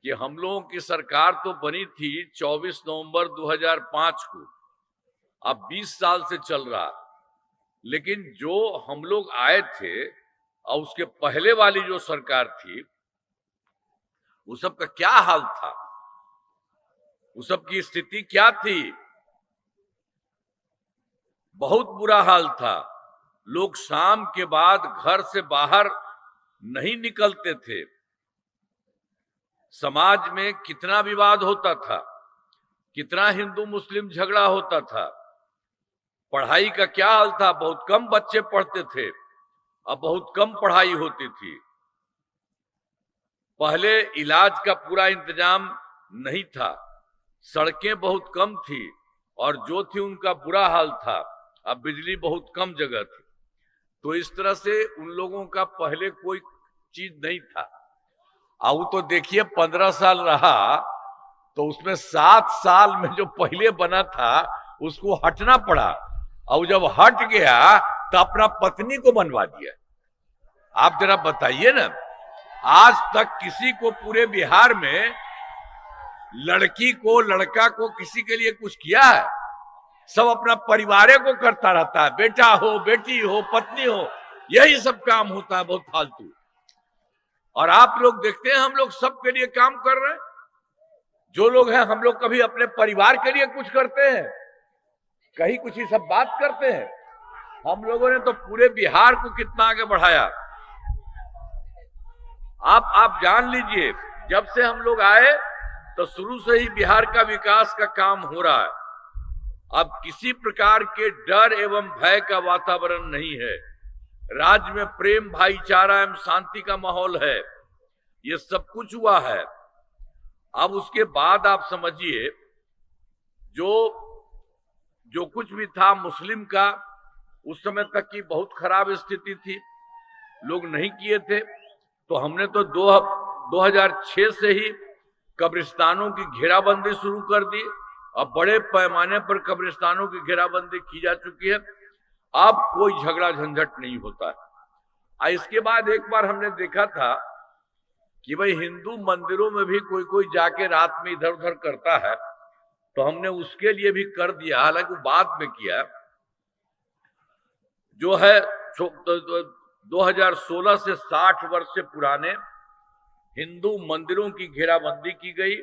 कि हम लोगों की सरकार तो बनी थी 24 नवंबर 2005 को, अब 20 साल से चल रहा, लेकिन जो हम लोग आए थे और उसके पहले वाली जो सरकार थी, उस सब का क्या हाल था, उस सब की स्थिति क्या थी? बहुत बुरा हाल था। लोग शाम के बाद घर से बाहर नहीं निकलते थे। समाज में कितना विवाद होता था, कितना हिंदू मुस्लिम झगड़ा होता था। पढ़ाई का क्या हाल था, बहुत कम बच्चे पढ़ते थे, अब बहुत कम पढ़ाई होती थी। पहले इलाज का पूरा इंतजाम नहीं था, सड़कें बहुत कम थी और जो थी उनका बुरा हाल था। अब बिजली बहुत कम जगह थी। तो इस तरह से उन लोगों का पहले कोई चीज नहीं था। अब तो देखिए 15 साल रहा, तो उसमें 7 साल में जो पहले बना था उसको हटना पड़ा, और जब हट गया तो अपना पत्नी को बनवा दिया। आप जरा बताइए ना, आज तक किसी को पूरे बिहार में लड़की को लड़का को किसी के लिए कुछ किया है? सब अपना परिवार को करता रहता है, बेटा हो बेटी हो पत्नी हो, यही सब काम होता है, बहुत फालतू। और आप लोग देखते हैं हम लोग सबके लिए काम कर रहे हैं। जो लोग हैं हम लोग कभी अपने परिवार के लिए कुछ करते हैं, कहीं कुछ ही सब बात करते हैं। हम लोगों ने तो पूरे बिहार को कितना आगे बढ़ाया। आप जान लीजिए, जब से हम लोग आए तो शुरू से ही बिहार का विकास का काम हो रहा है। अब किसी प्रकार के डर एवं भय का वातावरण नहीं है। राज्य में प्रेम भाईचारा एवं शांति का माहौल है। ये सब कुछ हुआ है। अब उसके बाद आप समझिए, जो कुछ भी था मुस्लिम का, उस समय तक की बहुत खराब स्थिति थी, लोग नहीं किए थे। तो हमने तो 2006 से ही कब्रिस्तानों की घेराबंदी शुरू कर दी। अब बड़े पैमाने पर कब्रिस्तानों की घेराबंदी की जा चुकी है। अब कोई झगड़ा झंझट नहीं होता है। इसके बाद एक बार हमने देखा था कि भाई हिंदू मंदिरों में भी कोई जाके रात में इधर उधर करता है, तो हमने उसके लिए भी कर दिया, हालांकि बाद में किया। जो है 2016 से 60 वर्ष से पुराने हिंदू मंदिरों की घेराबंदी की गई।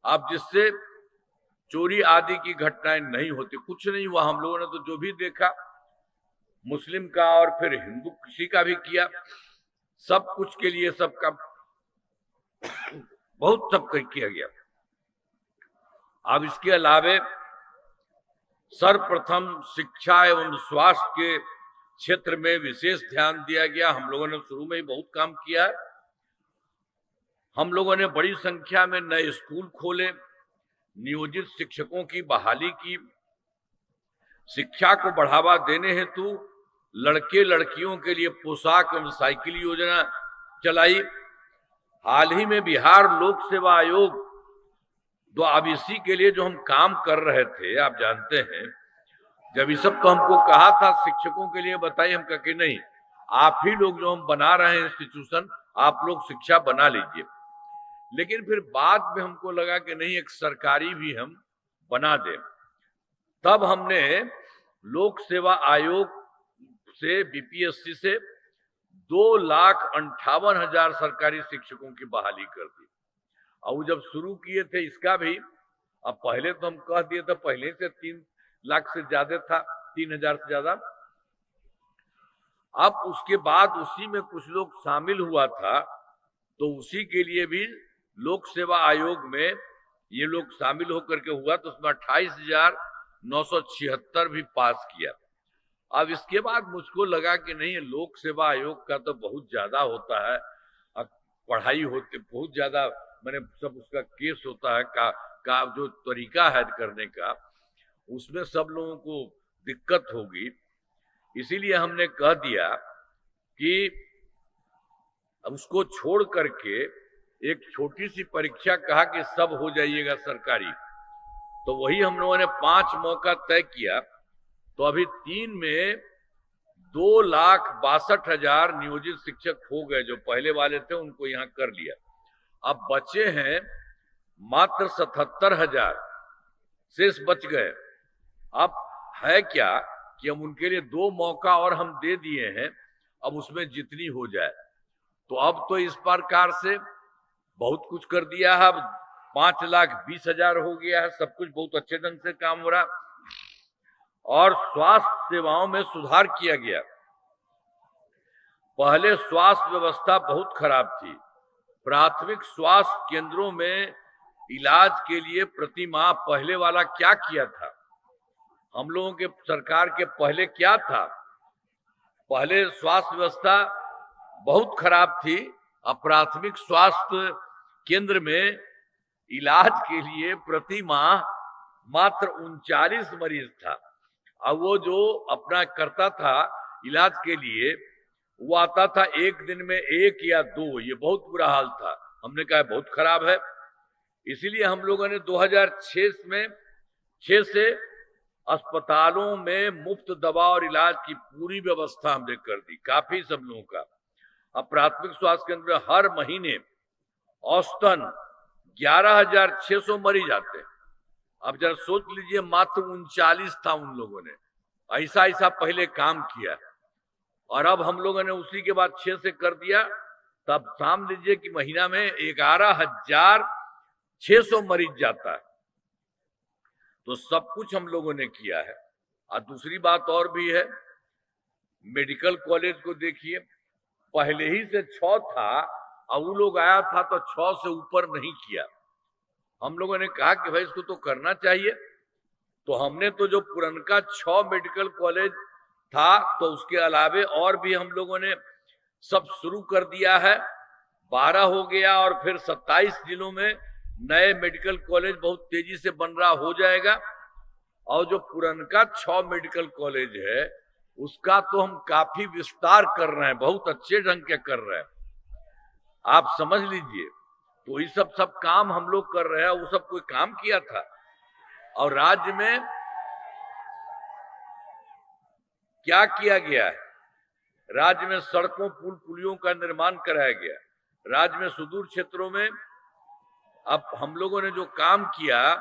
अब जिससे चोरी आदि की घटनाएं नहीं होती, कुछ नहीं हुआ। हम लोगों ने तो जो भी देखा, मुस्लिम का और फिर हिंदू किसी का भी किया, सब कुछ के लिए सबका बहुत सब किया गया। अब इसके अलावे सर्वप्रथम शिक्षा एवं स्वास्थ्य के क्षेत्र में विशेष ध्यान दिया गया। हम लोगों ने शुरू में ही बहुत काम किया है। हम लोगों ने बड़ी संख्या में नए स्कूल खोले, नियोजित शिक्षकों की बहाली की, शिक्षा को बढ़ावा देने हेतु लड़के लड़कियों के लिए पोशाक एवं साइकिल योजना चलाई। हाल ही में बिहार लोक सेवा आयोग तो अब इसी के लिए जो हम काम कर रहे थे, आप जानते हैं, जब ये सब तो हमको कहा था शिक्षकों के लिए बताइए, हम कह के नहीं, आप ही लोग जो हम बना रहे हैं इंस्टीट्यूशन, आप लोग शिक्षा बना लीजिए। लेकिन फिर बाद में हमको लगा कि नहीं, एक सरकारी भी हम बना दें। तब हमने लोक सेवा आयोग से, बीपीएससी से 2,58,000 सरकारी शिक्षकों की बहाली कर दी। और जब शुरू किए थे इसका भी, अब पहले तो हम कह दिए थे, पहले से 3 लाख से ज्यादा था, 3,000 से ज्यादा। अब उसके बाद उसी में कुछ लोग शामिल हुआ था, तो उसी के लिए भी लोक सेवा आयोग में ये लोग शामिल होकर के हुआ, तो उसमें 28,976 भी पास किया। अब इसके बाद मुझको लगा कि नहीं, लोक सेवा आयोग का तो बहुत ज्यादा होता है, पढ़ाई होती बहुत ज्यादा, मैंने सब उसका केस होता है का जो तरीका है करने का, उसमें सब लोगों को दिक्कत होगी। इसीलिए हमने कह दिया कि उसको छोड़ करके एक छोटी सी परीक्षा कहा कि सब हो जाइएगा सरकारी। तो वही हम लोगों ने 5 मौका तय किया। तो अभी 3 में 2,62,000 नियोजित शिक्षक हो गए। जो पहले वाले थे उनको यहाँ कर लिया। अब बचे हैं मात्र 77,000 शेष बच गए। अब है क्या कि हम उनके लिए 2 मौका और हम दे दिए हैं, अब उसमें जितनी हो जाए। तो अब तो इस प्रकार से बहुत कुछ कर दिया है, अब 5,20,000 हो गया है, सब कुछ बहुत अच्छे ढंग से काम हो रहा। और स्वास्थ्य सेवाओं में सुधार किया गया। पहले स्वास्थ्य व्यवस्था बहुत खराब थी। प्राथमिक स्वास्थ्य केंद्रों में इलाज के लिए प्रति माह पहले वाला क्या किया था, हम लोगों के सरकार के पहले क्या था? पहले स्वास्थ्य व्यवस्था बहुत खराब थी। अब प्राथमिक स्वास्थ्य केंद्र में इलाज के लिए प्रति माह मात्र 39 मरीज था। अब वो जो अपना करता था इलाज के लिए, वो आता था एक दिन में 1 या 2, ये बहुत बुरा हाल था। हमने कहा बहुत खराब है। इसीलिए हम लोगों ने 2006 से अस्पतालों में मुफ्त दवा और इलाज की पूरी व्यवस्था हमने कर दी, काफी सब लोगों का। अब प्राथमिक स्वास्थ्य केंद्र में हर महीने औसतन 11,600 मरीज आते हैं। अब जरा सोच लीजिए, मात्र 39 था उन लोगों ने, ऐसा पहले काम किया। और अब हम लोगों ने उसी के बाद 6 से कर दिया, तब साम लीजिए कि महीना में 11,600 मरीज जाता है। तो सब कुछ हम लोगों ने किया है। और दूसरी बात और भी है, मेडिकल कॉलेज को देखिए, पहले ही से 6 था, और वो लोग आया था तो 6 से ऊपर नहीं किया। हम लोगों ने कहा कि भाई इसको तो करना चाहिए। तो हमने तो जो पुरनका 6 मेडिकल कॉलेज था, तो उसके अलावे और भी हम लोगों ने सब शुरू कर दिया है। 12 हो गया, और फिर 27 जिलों में नए मेडिकल कॉलेज बहुत तेजी से बन रहा हो जाएगा। और जो पुरनका 6 मेडिकल कॉलेज है, उसका तो हम काफी विस्तार कर रहे हैं, बहुत अच्छे ढंग के कर रहे हैं, आप समझ लीजिए। तो ये सब काम हम लोग कर रहे हैं, वो सब कोई काम किया था। और राज्य में क्या किया गया है? राज्य में सड़कों, पुल पुलियों का निर्माण कराया गया। राज्य में सुदूर क्षेत्रों में अब हम लोगों ने जो काम किया,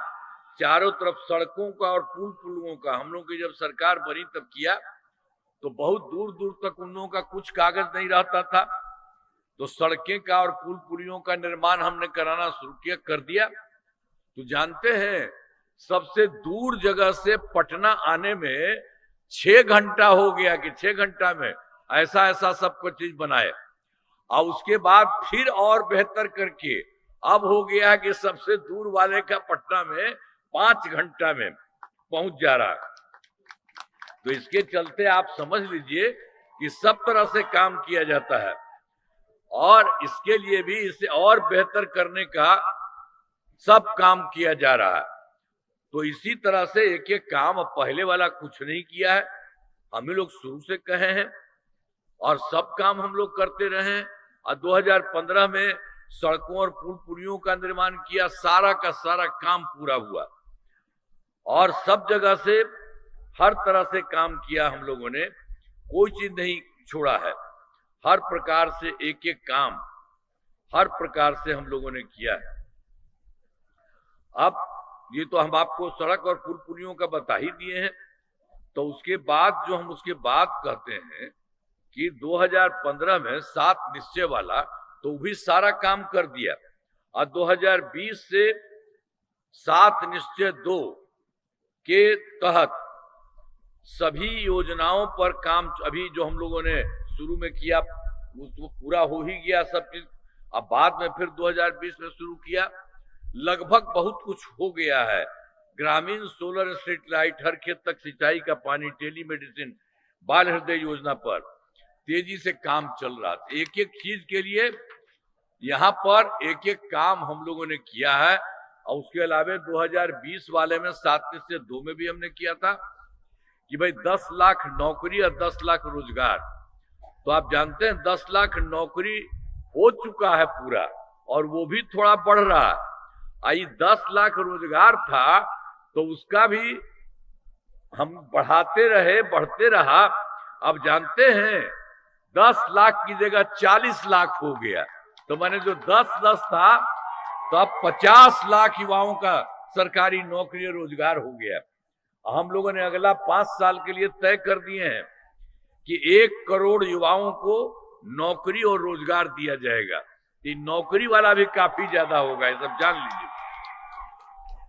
चारों तरफ सड़कों का और पुल पुलियों का, हम लोगों की जब सरकार बनी तब किया, तो बहुत दूर दूर तक उन लोगों का कुछ कागज नहीं रहता था। तो सड़कें का और पुल पुलियों का निर्माण हमने कराना शुरू किया, कर दिया। तो जानते हैं, सबसे दूर जगह से पटना आने में 6 घंटा हो गया, कि 6 घंटा में ऐसा सब कुछ चीज बनाए। और उसके बाद फिर और बेहतर करके अब हो गया कि सबसे दूर वाले का पटना में 5 घंटा में पहुंच जा रहा है। तो इसके चलते आप समझ लीजिए कि सब तरह से काम किया जाता है, और इसके लिए भी इसे और बेहतर करने का सब काम किया जा रहा है। तो इसी तरह से एक एक काम, अब पहले वाला कुछ नहीं किया है, हम ही लोग शुरू से कहे हैं, और सब काम हम लोग करते रहे हैं। और 2015 में सड़कों और पुल पुलियों का निर्माण किया, सारा का सारा काम पूरा हुआ, और सब जगह से हर तरह से काम किया हम लोगों ने, कोई चीज नहीं छोड़ा है। हर प्रकार से एक एक काम हर प्रकार से हम लोगों ने किया है। अब ये तो हम आपको सड़क और पुल पुलियों का बता ही दिए हैं। तो उसके बाद जो हम उसके बाद कहते हैं कि 2015 में 7 निश्चय वाला, तो भी सारा काम कर दिया। और 2020 से 7 निश्चय 2 के तहत सभी योजनाओं पर काम अभी जो हम लोगों ने शुरू में किया, वो पूरा हो ही गया सब चीज। अब बाद में फिर 2020 में शुरू किया, लगभग बहुत कुछ हो गया है। ग्रामीण सोलर स्ट्रीट लाइट, हर खेत तक सिंचाई का पानी, टेलीमेडिसिन, बाल हृदय योजना पर तेजी से काम चल रहा था। एक एक चीज के लिए यहाँ पर एक एक काम हम लोगों ने किया है। और उसके अलावा 2020 वाले में 7 निश्चय 2 में भी हमने किया था कि भाई 10 लाख नौकरी और 10 लाख रोजगार। तो आप जानते हैं 10 लाख नौकरी हो चुका है पूरा, और वो भी थोड़ा बढ़ रहा है। आई 10 लाख रोजगार था, तो उसका भी हम बढ़ाते रहे, बढ़ते रहा। अब जानते हैं 10 लाख की जगह 40 लाख हो गया। तो मैंने जो 10 था, तो अब 50 लाख युवाओं का सरकारी नौकरी और रोजगार हो गया। हम लोगों ने अगला 5 साल के लिए तय कर दिए हैं कि 1 करोड़ युवाओं को नौकरी और रोजगार दिया जाएगा। ये नौकरी वाला भी काफी ज्यादा होगा, ये सब जान लीजिए।